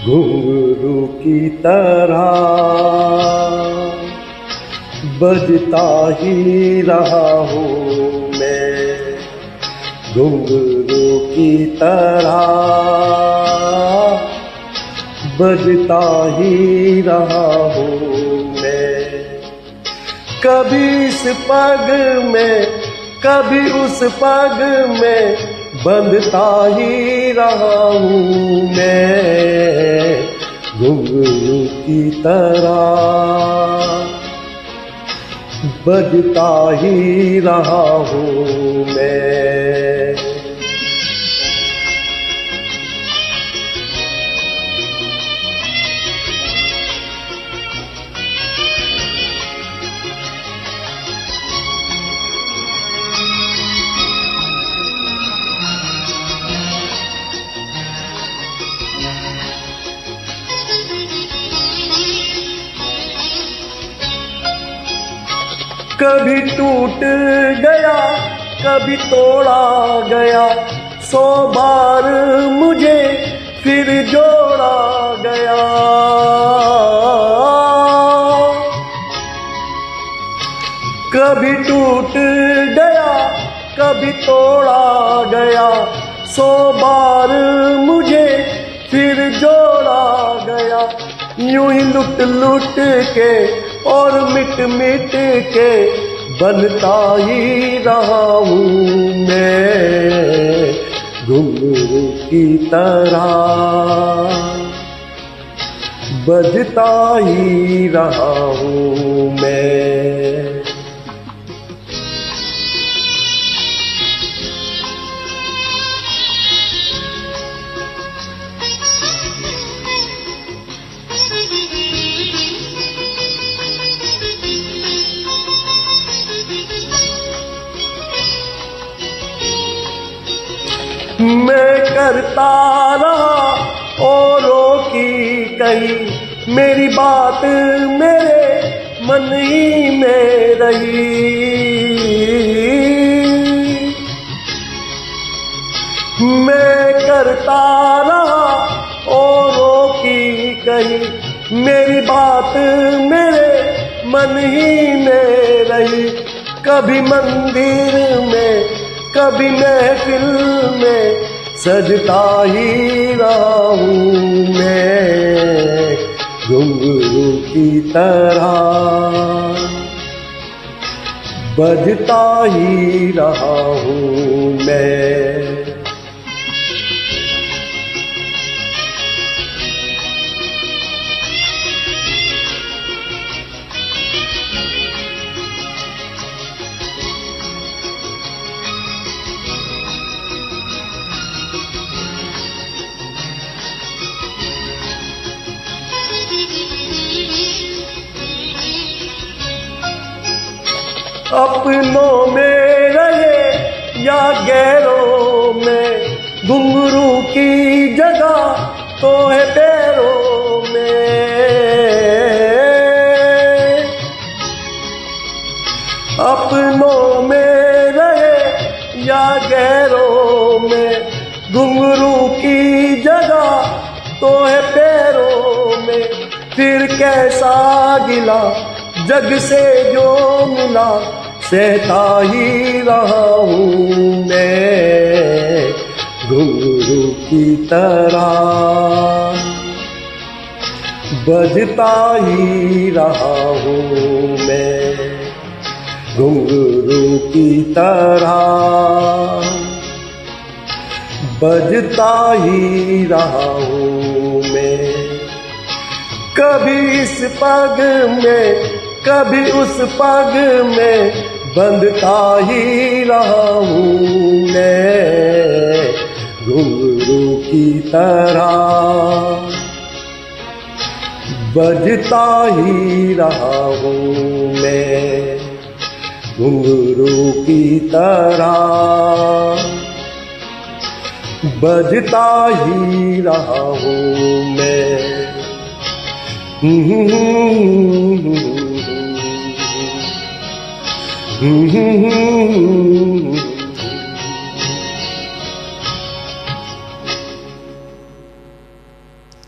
घुंघरू की तरह बजता ही रहा हूँ मैं, घुंघरू की तरह बजता ही रहा हूँ मैं। कभी इस पग में कभी उस पग में बंधता ही रहा हूँ मैं, घुंघरू की तरह बजता ही रहा हूँ मैं। कभी टूट गया कभी तोड़ा गया, 100 बार मुझे फिर जोड़ा गया। कभी टूट गया कभी तोड़ा गया, 100 बार मुझे फिर जोड़ा गया। यूं ही लुट लुट के और मिट मिट के बनता ही रहा हूँ मैं, घुंघरू की तरह बजता ही रहा हूँ मैं। मैं करता रहा औरों की कही, मेरी बात मेरे मन ही में रही। मैं करता रहा औरों की कही, मेरी बात मेरे मन ही में रही। कभी मंदिर में कभी महफिल में सजता ही रहा हूँ मैं, घुंघरू की तरह बजता ही रहा हूँ मैं। अपनों में रहे या गैरों में, घुंघरू की जगह तो है पैरों में। अपनों में रहे या गैरों में, घुंघरू की जगह तो है पैरों में। फिर कैसा गिला जग से जो मिला, सहता ही रहा हूँ मैं, घुंघरू की तरह बजता ही रहा हूँ मैं, घुंघरू की तरह बजता ही रहा हूँ मैं। कभी इस पग में कभी उस पग में बंधता ही रहा हूँ मैं, घुंघरू की तरह बजता ही रहा हूँ मैं, घुंघरू की तरह बजता ही रहा हूँ मैं। Mm-hmm.